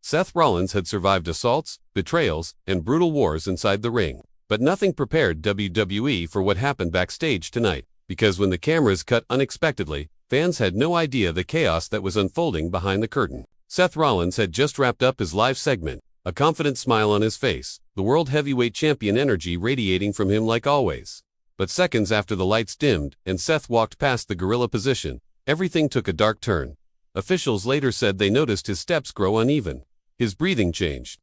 Seth Rollins had survived assaults, betrayals, and brutal wars inside the ring. But nothing prepared WWE for what happened backstage tonight, because when the cameras cut unexpectedly, fans had no idea the chaos that was unfolding behind the curtain. Seth Rollins had just wrapped up his live segment, a confident smile on his face, the World Heavyweight Champion energy radiating from him like always. But seconds after the lights dimmed and Seth walked past the gorilla position, everything took a dark turn. Officials later said they noticed his steps grow uneven, his breathing changed,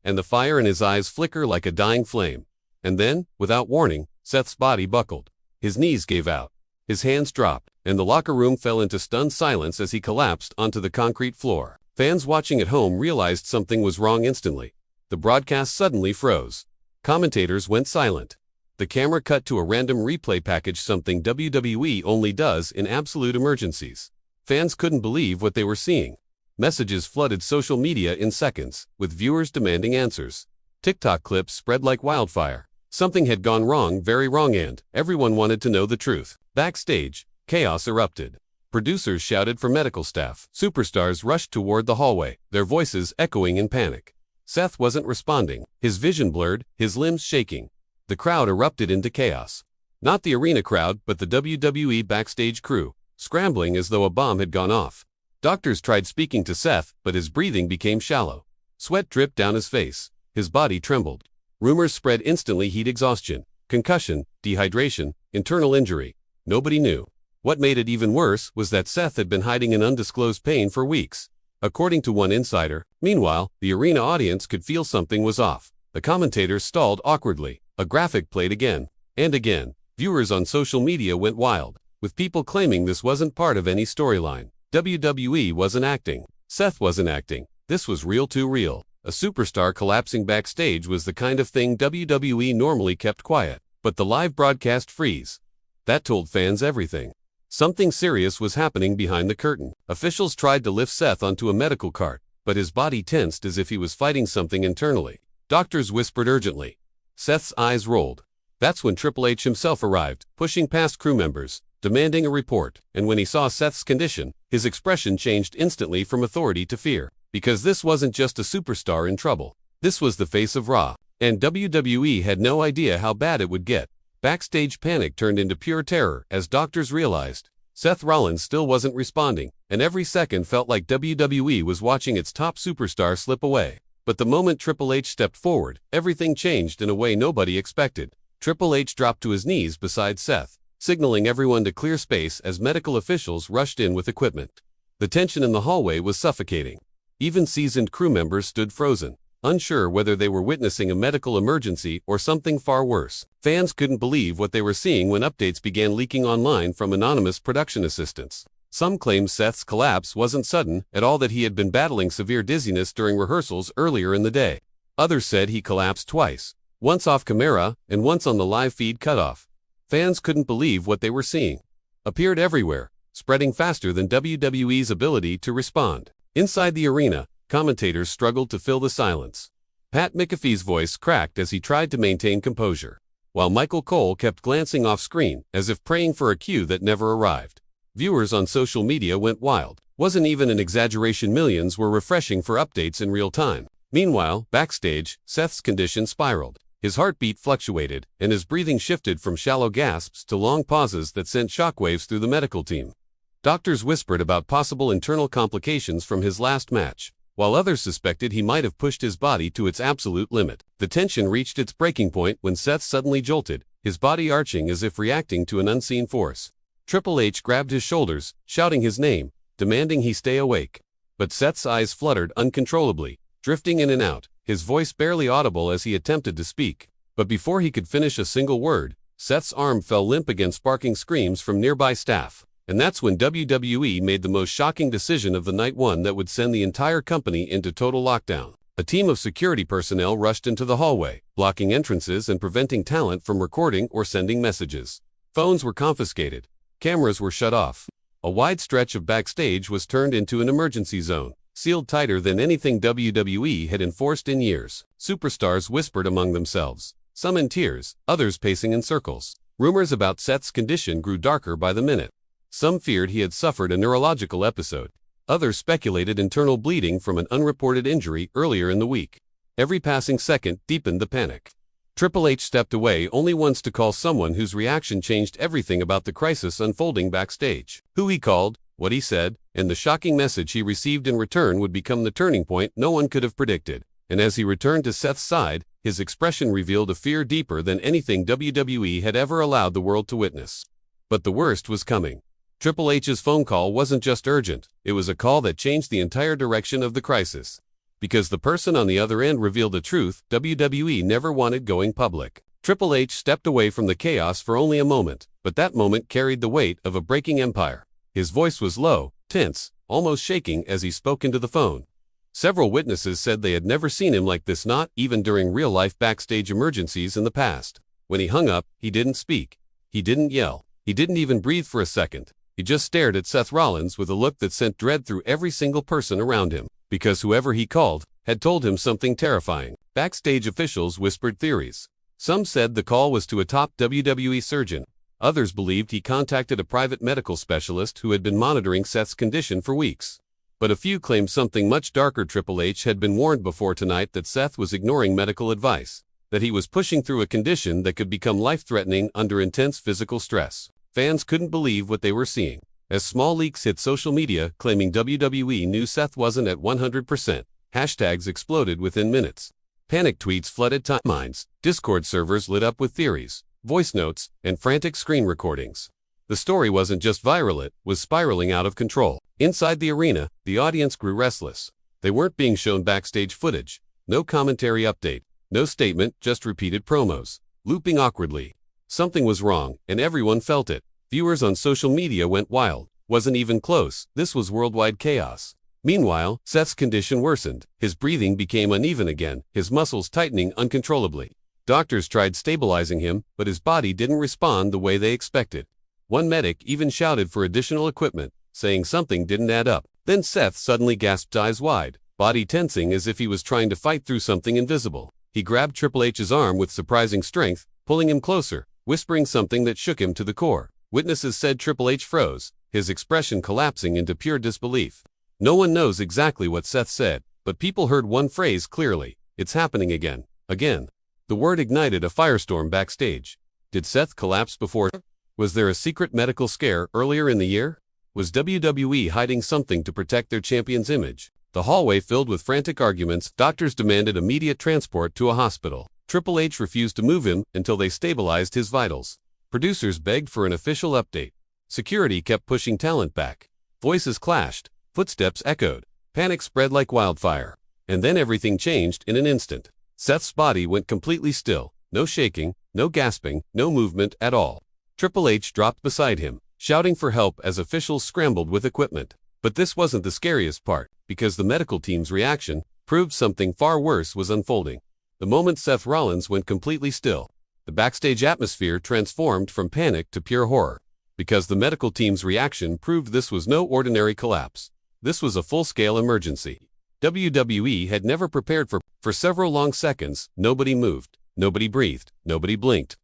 and the fire in his eyes flicker like a dying flame. And then, without warning, Seth's body buckled. His knees gave out, his hands dropped, and the locker room fell into stunned silence as he collapsed onto the concrete floor. Fans watching at home realized something was wrong instantly. The broadcast suddenly froze. Commentators went silent. The camera cut to a random replay package, something WWE only does in absolute emergencies. Fans couldn't believe what they were seeing. Messages flooded social media in seconds, with viewers demanding answers. TikTok clips spread like wildfire. Something had gone wrong, very wrong, and everyone wanted to know the truth. Backstage, chaos erupted. Producers shouted for medical staff. Superstars rushed toward the hallway, their voices echoing in panic. Seth wasn't responding, his vision blurred, his limbs shaking. The crowd erupted into chaos. Not the arena crowd, but the WWE backstage crew, scrambling as though a bomb had gone off. Doctors tried speaking to Seth, but his breathing became shallow. Sweat dripped down his face. His body trembled. Rumors spread instantly: heat exhaustion, concussion, dehydration, internal injury. Nobody knew. What made it even worse was that Seth had been hiding in undisclosed pain for weeks. According to one insider, meanwhile, the arena audience could feel something was off. The commentators stalled awkwardly. A graphic played again and again. Viewers on social media went wild, with people claiming this wasn't part of any storyline. WWE wasn't acting. Seth wasn't acting. This was real, too real. A superstar collapsing backstage was the kind of thing WWE normally kept quiet. But the live broadcast freeze, that told fans everything. Something serious was happening behind the curtain. Officials tried to lift Seth onto a medical cart, but his body tensed as if he was fighting something internally. Doctors whispered urgently. Seth's eyes rolled. That's when Triple H himself arrived, pushing past crew members, demanding a report. And when he saw Seth's condition, his expression changed instantly from authority to fear. Because this wasn't just a superstar in trouble. This was the face of Raw. And WWE had no idea how bad it would get. Backstage panic turned into pure terror as doctors realized Seth Rollins still wasn't responding, and every second felt like WWE was watching its top superstar slip away. But the moment Triple H stepped forward, everything changed in a way nobody expected. Triple H dropped to his knees beside Seth, signaling everyone to clear space as medical officials rushed in with equipment. The tension in the hallway was suffocating. Even seasoned crew members stood frozen, unsure whether they were witnessing a medical emergency or something far worse. Fans couldn't believe what they were seeing when updates began leaking online from anonymous production assistants. Some claimed Seth's collapse wasn't sudden at all, that he had been battling severe dizziness during rehearsals earlier in the day. Others said he collapsed twice, once off camera and once on the live feed cutoff. Fans couldn't believe what they were seeing. Appeared everywhere, spreading faster than WWE's ability to respond. Inside the arena, commentators struggled to fill the silence. Pat McAfee's voice cracked as he tried to maintain composure, while Michael Cole kept glancing off screen as if praying for a cue that never arrived. Viewers on social media went wild. Wasn't even an exaggeration. Millions were refreshing for updates in real time. Meanwhile, backstage, Seth's condition spiraled. His heartbeat fluctuated, and his breathing shifted from shallow gasps to long pauses that sent shockwaves through the medical team. Doctors whispered about possible internal complications from his last match, while others suspected he might have pushed his body to its absolute limit. The tension reached its breaking point when Seth suddenly jolted, his body arching as if reacting to an unseen force. Triple H grabbed his shoulders, shouting his name, demanding he stay awake. But Seth's eyes fluttered uncontrollably, drifting in and out, his voice barely audible as he attempted to speak. But before he could finish a single word, Seth's arm fell limp against barking screams from nearby staff. And that's when WWE made the most shocking decision of the night, one that would send the entire company into total lockdown. A team of security personnel rushed into the hallway, blocking entrances and preventing talent from recording or sending messages. Phones were confiscated. Cameras were shut off. A wide stretch of backstage was turned into an emergency zone, sealed tighter than anything WWE had enforced in years. Superstars whispered among themselves, some in tears, others pacing in circles. Rumors about Seth's condition grew darker by the minute. Some feared he had suffered a neurological episode. Others speculated internal bleeding from an unreported injury earlier in the week. Every passing second deepened the panic. Triple H stepped away only once to call someone whose reaction changed everything about the crisis unfolding backstage. Who he called, what he said, and the shocking message he received in return would become the turning point no one could have predicted. And as he returned to Seth's side, his expression revealed a fear deeper than anything WWE had ever allowed the world to witness. But the worst was coming. Triple H's phone call wasn't just urgent, it was a call that changed the entire direction of the crisis. Because the person on the other end revealed a truth WWE never wanted going public. Triple H stepped away from the chaos for only a moment, but that moment carried the weight of a breaking empire. His voice was low, tense, almost shaking as he spoke into the phone. Several witnesses said they had never seen him like this, not even during real-life backstage emergencies in the past. When he hung up, he didn't speak. He didn't yell. He didn't even breathe for a second. He just stared at Seth Rollins with a look that sent dread through every single person around him. Because whoever he called had told him something terrifying. Backstage officials whispered theories. Some said the call was to a top WWE surgeon. Others believed he contacted a private medical specialist who had been monitoring Seth's condition for weeks. But a few claimed something much darker. Triple H had been warned before tonight that Seth was ignoring medical advice, that he was pushing through a condition that could become life-threatening under intense physical stress. Fans couldn't believe what they were seeing. As small leaks hit social media claiming WWE knew Seth wasn't at 100%, hashtags exploded within minutes. Panic tweets flooded timelines, Discord servers lit up with theories, voice notes, and frantic screen recordings. The story wasn't just viral, it was spiraling out of control. Inside the arena, the audience grew restless. They weren't being shown backstage footage, no commentary update, no statement, just repeated promos, looping awkwardly. Something was wrong, and everyone felt it. Viewers on social media went wild. Wasn't even close, this was worldwide chaos. Meanwhile, Seth's condition worsened. His breathing became uneven again, his muscles tightening uncontrollably. Doctors tried stabilizing him, but his body didn't respond the way they expected. One medic even shouted for additional equipment, saying something didn't add up. Then Seth suddenly gasped, eyes wide, body tensing as if he was trying to fight through something invisible. He grabbed Triple H's arm with surprising strength, pulling him closer, whispering something that shook him to the core. Witnesses said Triple H froze, his expression collapsing into pure disbelief. No one knows exactly what Seth said, but people heard one phrase clearly: "It's happening again. Again." The word ignited a firestorm backstage. Did Seth collapse before? Was there a secret medical scare earlier in the year? Was WWE hiding something to protect their champion's image? The hallway filled with frantic arguments. Doctors demanded immediate transport to a hospital. Triple H refused to move him until they stabilized his vitals. Producers begged for an official update. Security kept pushing talent back. Voices clashed. Footsteps echoed. Panic spread like wildfire. And then everything changed in an instant. Seth's body went completely still. No shaking, no gasping, no movement at all. Triple H dropped beside him, shouting for help as officials scrambled with equipment. But this wasn't the scariest part, because the medical team's reaction proved something far worse was unfolding. The moment Seth Rollins went completely still, the backstage atmosphere transformed from panic to pure horror. Because the medical team's reaction proved this was no ordinary collapse. This was a full-scale emergency. WWE had never prepared for several long seconds. Nobody moved, nobody breathed, nobody blinked.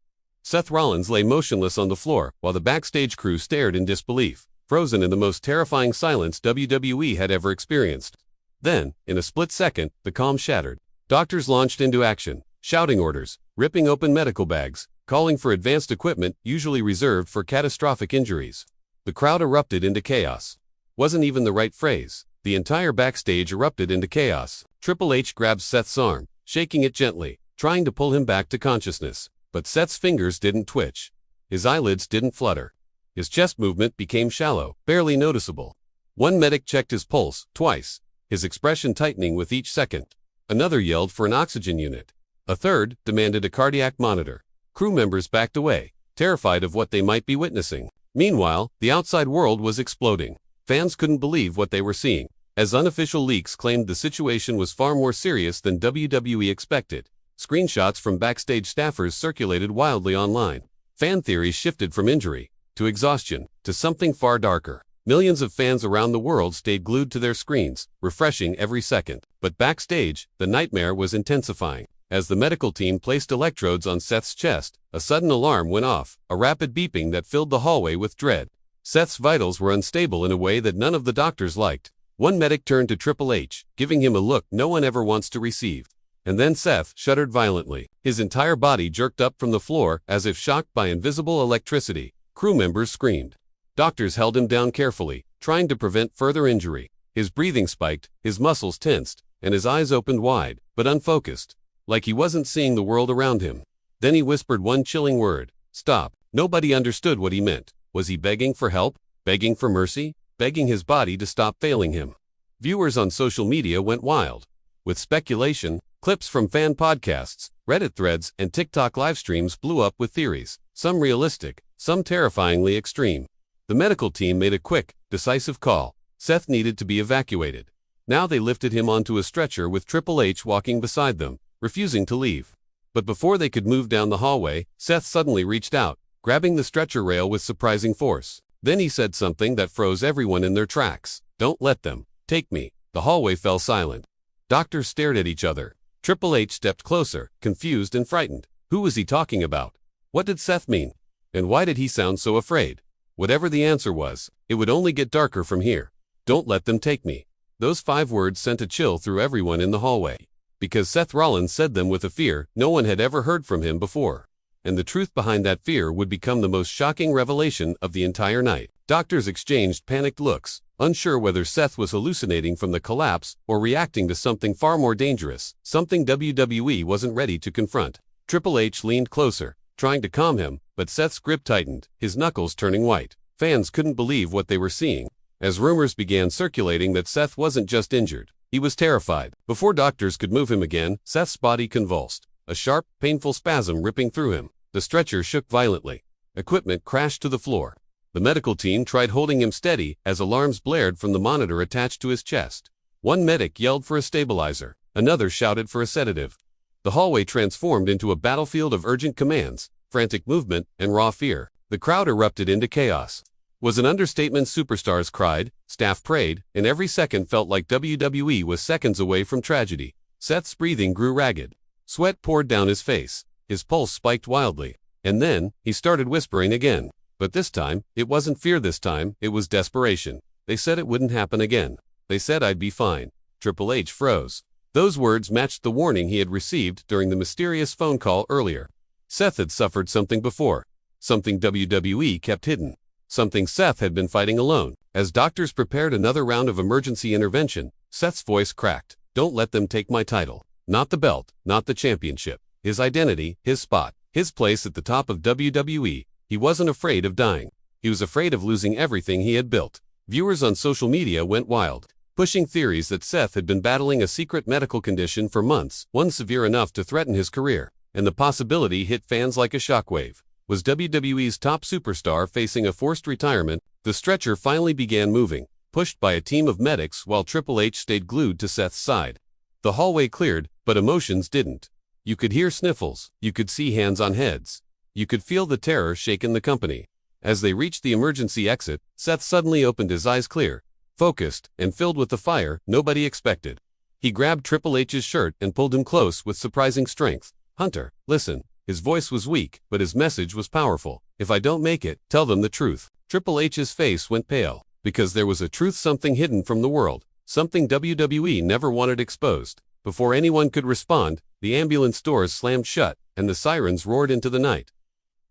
Seth Rollins lay motionless on the floor, while the backstage crew stared in disbelief, frozen in the most terrifying silence WWE had ever experienced. Then, in a split second, the calm shattered. Doctors launched into action, shouting orders, ripping open medical bags, calling for advanced equipment usually reserved for catastrophic injuries. The crowd erupted into chaos. Wasn't even the right phrase. The entire backstage erupted into chaos. Triple H grabbed Seth's arm, shaking it gently, trying to pull him back to consciousness. But Seth's fingers didn't twitch. His eyelids didn't flutter. His chest movement became shallow, barely noticeable. One medic checked his pulse, twice, his expression tightening with each second. Another yelled for an oxygen unit. A third demanded a cardiac monitor. Crew members backed away, terrified of what they might be witnessing. Meanwhile, the outside world was exploding. Fans couldn't believe what they were seeing, as unofficial leaks claimed the situation was far more serious than WWE expected. Screenshots from backstage staffers circulated wildly online. Fan theories shifted from injury to exhaustion to something far darker. Millions of fans around the world stayed glued to their screens, refreshing every second. But backstage, the nightmare was intensifying. As the medical team placed electrodes on Seth's chest, a sudden alarm went off, a rapid beeping that filled the hallway with dread. Seth's vitals were unstable in a way that none of the doctors liked. One medic turned to Triple H, giving him a look no one ever wants to receive. And then Seth shuddered violently. His entire body jerked up from the floor as if shocked by invisible electricity. Crew members screamed. Doctors held him down carefully, trying to prevent further injury. His breathing spiked, his muscles tensed, and his eyes opened wide, but unfocused, like he wasn't seeing the world around him. Then he whispered one chilling word: "Stop." Nobody understood what he meant. Was he begging for help? Begging for mercy? Begging his body to stop failing him? Viewers on social media went wild. With speculation, clips from fan podcasts, Reddit threads, and TikTok livestreams blew up with theories, some realistic, some terrifyingly extreme. The medical team made a quick, decisive call. Seth needed to be evacuated. Now they lifted him onto a stretcher with Triple H walking beside them, refusing to leave. But before they could move down the hallway, Seth suddenly reached out, grabbing the stretcher rail with surprising force. Then he said something that froze everyone in their tracks. "Don't let them take me." The hallway fell silent. Doctors stared at each other. Triple H stepped closer, confused and frightened. Who was he talking about? What did Seth mean? And why did he sound so afraid? Whatever the answer was, it would only get darker from here. "Don't let them take me." Those 5 words sent a chill through everyone in the hallway. Because Seth Rollins said them with a fear no one had ever heard from him before. And the truth behind that fear would become the most shocking revelation of the entire night. Doctors exchanged panicked looks, unsure whether Seth was hallucinating from the collapse or reacting to something far more dangerous, something WWE wasn't ready to confront. Triple H leaned closer, trying to calm him, but Seth's grip tightened, his knuckles turning white. Fans couldn't believe what they were seeing, as rumors began circulating that Seth wasn't just injured, he was terrified. Before doctors could move him again, Seth's body convulsed, a sharp, painful spasm ripping through him. The stretcher shook violently. Equipment crashed to the floor. The medical team tried holding him steady as alarms blared from the monitor attached to his chest. One medic yelled for a stabilizer. Another shouted for a sedative. The hallway transformed into a battlefield of urgent commands, frantic movement, and raw fear. The crowd erupted into chaos. Was an understatement. Superstars cried, staff prayed, and every second felt like WWE was seconds away from tragedy. Seth's breathing grew ragged. Sweat poured down his face. His pulse spiked wildly. And then, he started whispering again. But this time, it wasn't fear this time, it was desperation. "They said it wouldn't happen again. They said I'd be fine." Triple H froze. Those words matched the warning he had received during the mysterious phone call earlier. Seth had suffered something before. Something WWE kept hidden. Something Seth had been fighting alone. As doctors prepared another round of emergency intervention, Seth's voice cracked. "Don't let them take my title. Not the belt, not the championship. His identity, his spot, his place at the top of WWE. He wasn't afraid of dying. He was afraid of losing everything he had built." Viewers on social media went wild, pushing theories that Seth had been battling a secret medical condition for months, one severe enough to threaten his career. And the possibility hit fans like a shockwave. Was WWE's top superstar facing a forced retirement? The stretcher finally began moving, pushed by a team of medics while Triple H stayed glued to Seth's side. The hallway cleared, but emotions didn't. You could hear sniffles, you could see hands on heads. You could feel the terror shake in the company. As they reached the emergency exit, Seth suddenly opened his eyes clear, focused, and filled with the fire nobody expected. He grabbed Triple H's shirt and pulled him close with surprising strength. "Hunter, listen." His voice was weak, but his message was powerful. "If I don't make it, tell them the truth." Triple H's face went pale, because there was a truth, something hidden from the world, something WWE never wanted exposed. Before anyone could respond, the ambulance doors slammed shut, and the sirens roared into the night.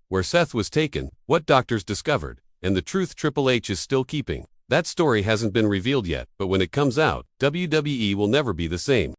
Where Seth was taken, what doctors discovered, and the truth Triple H is still keeping. That story hasn't been revealed yet, but when it comes out, WWE will never be the same.